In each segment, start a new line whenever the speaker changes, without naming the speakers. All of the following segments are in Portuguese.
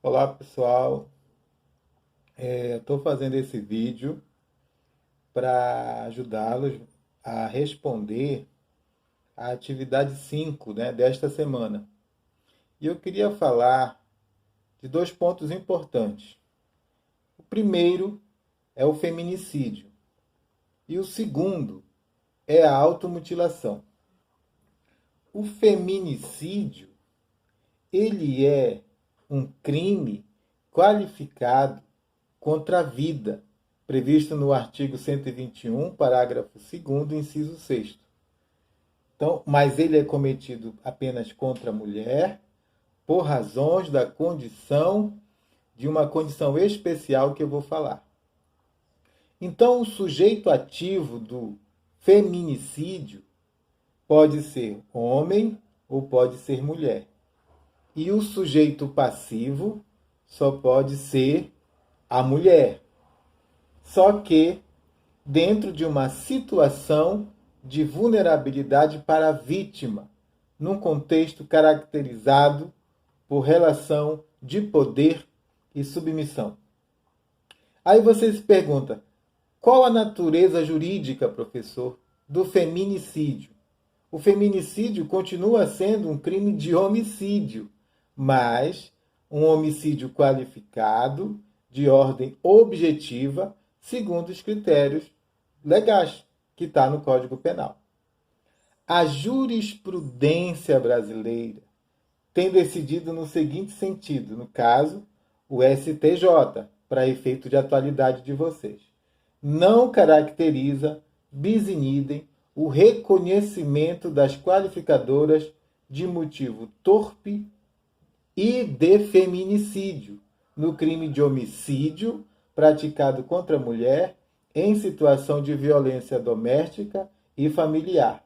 Olá pessoal, estou fazendo esse vídeo para ajudá-los a responder a atividade 5, né, desta semana. E eu queria falar de dois pontos importantes. O primeiro é o feminicídio e o segundo é a automutilação. O feminicídio, ele é um crime qualificado contra a vida, previsto no artigo 121, parágrafo 2º, inciso 6º. Então, mas ele é cometido apenas contra a mulher por razões da condição, de uma condição especial que eu vou falar. Então, o sujeito ativo do feminicídio pode ser homem ou pode ser mulher. E o sujeito passivo só pode ser a mulher. Só que dentro de uma situação de vulnerabilidade para a vítima, num contexto caracterizado por relação de poder e submissão. Aí você se pergunta, qual a natureza jurídica, professor, do feminicídio? O feminicídio continua sendo um crime de homicídio, mas um homicídio qualificado, de ordem objetiva, segundo os critérios legais que está no Código Penal. A jurisprudência brasileira tem decidido no seguinte sentido, no caso, o STJ, para efeito de atualidade de vocês. Não caracteriza bis in idem o reconhecimento das qualificadoras de motivo torpe e de feminicídio no crime de homicídio praticado contra a mulher em situação de violência doméstica e familiar.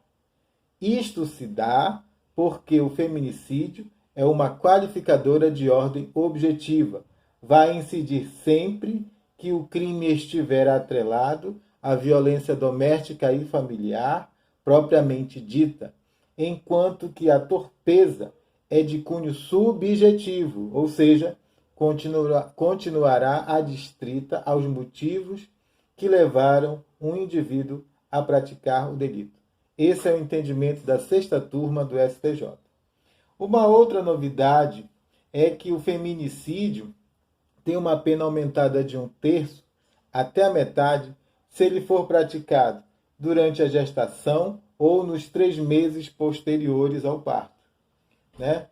Isto se dá porque o feminicídio é uma qualificadora de ordem objetiva. Vai incidir sempre que o crime estiver atrelado à violência doméstica e familiar propriamente dita, enquanto que a torpeza é de cunho subjetivo, ou seja, continuará adstrita aos motivos que levaram um indivíduo a praticar o delito. Esse é o entendimento da sexta turma do STJ. Uma outra novidade é que o feminicídio tem uma pena aumentada de 1/3 até a metade se ele for praticado durante a gestação ou nos 3 meses posteriores ao parto, né?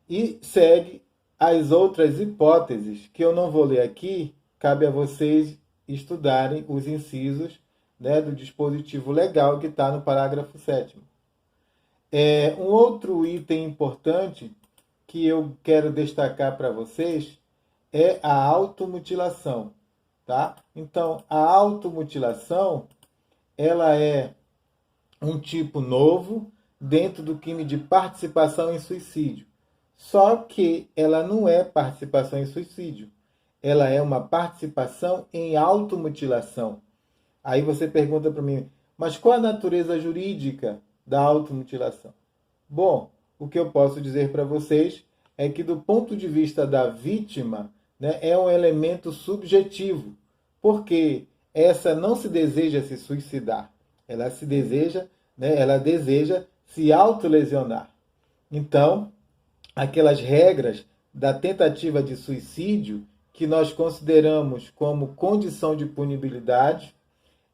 E segue as outras hipóteses, que eu não vou ler aqui, cabe a vocês estudarem os incisos, né, do dispositivo legal que está no parágrafo 7º. Um outro item importante que eu quero destacar para vocês é a automutilação. Tá? Então, a automutilação ela é um tipo novo dentro do crime de participação em suicídio. Só que ela não é participação em suicídio. Ela é uma participação em automutilação. Aí você pergunta para mim, mas qual a natureza jurídica da automutilação? Bom, o que eu posso dizer para vocês é que do ponto de vista da vítima, né, é um elemento subjetivo, porque essa não se deseja se suicidar, ela se deseja, né, ela deseja se autolesionar. Então, aquelas regras da tentativa de suicídio que nós consideramos como condição de punibilidade,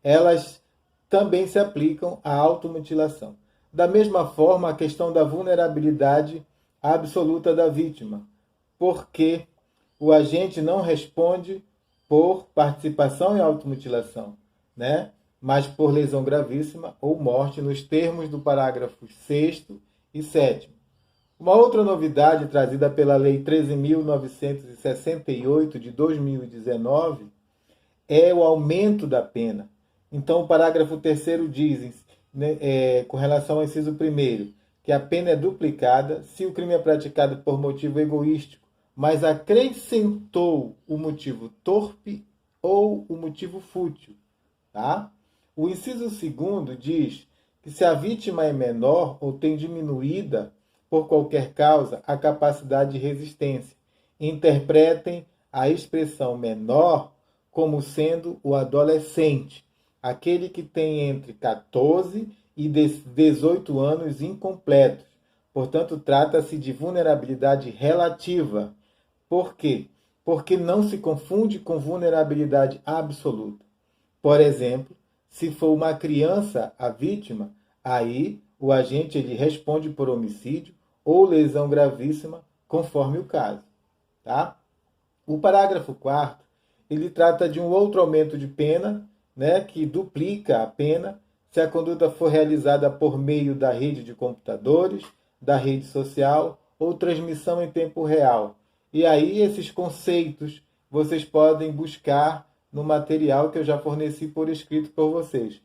elas também se aplicam à automutilação. Da mesma forma, a questão da vulnerabilidade absoluta da vítima, porque o agente não responde por participação em automutilação, né? Mas por lesão gravíssima ou morte, nos termos do parágrafo 6º e 7º. Uma outra novidade trazida pela Lei 13.968 de 2019 é o aumento da pena. Então, o parágrafo 3º diz, né, com relação ao inciso 1º, que a pena é duplicada se o crime é praticado por motivo egoístico, mas acrescentou o motivo torpe ou o motivo fútil. Tá? O inciso 2º diz que se a vítima é menor ou tem diminuída, por qualquer causa, a capacidade de resistência. Interpretem a expressão menor como sendo o adolescente, aquele que tem entre 14 e 18 anos incompletos. Portanto, trata-se de vulnerabilidade relativa. Por quê? Porque não se confunde com vulnerabilidade absoluta. Por exemplo, se for uma criança a vítima, aí o agente ele responde por homicídio ou lesão gravíssima, conforme o caso. Tá? O parágrafo 4º, ele trata de um outro aumento de pena, né, que duplica a pena se a conduta for realizada por meio da rede de computadores, da rede social ou transmissão em tempo real. E aí esses conceitos vocês podem buscar no material que eu já forneci por escrito por vocês.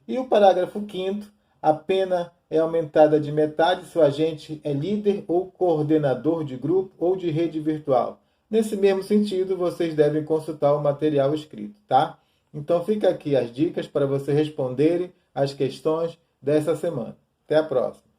E o parágrafo 5º, a pena é aumentada de metade se o agente é líder ou coordenador de grupo ou de rede virtual. Nesse mesmo sentido, vocês devem consultar o material escrito, tá? Então fica aqui as dicas para vocês responderem as questões dessa semana. Até a próxima!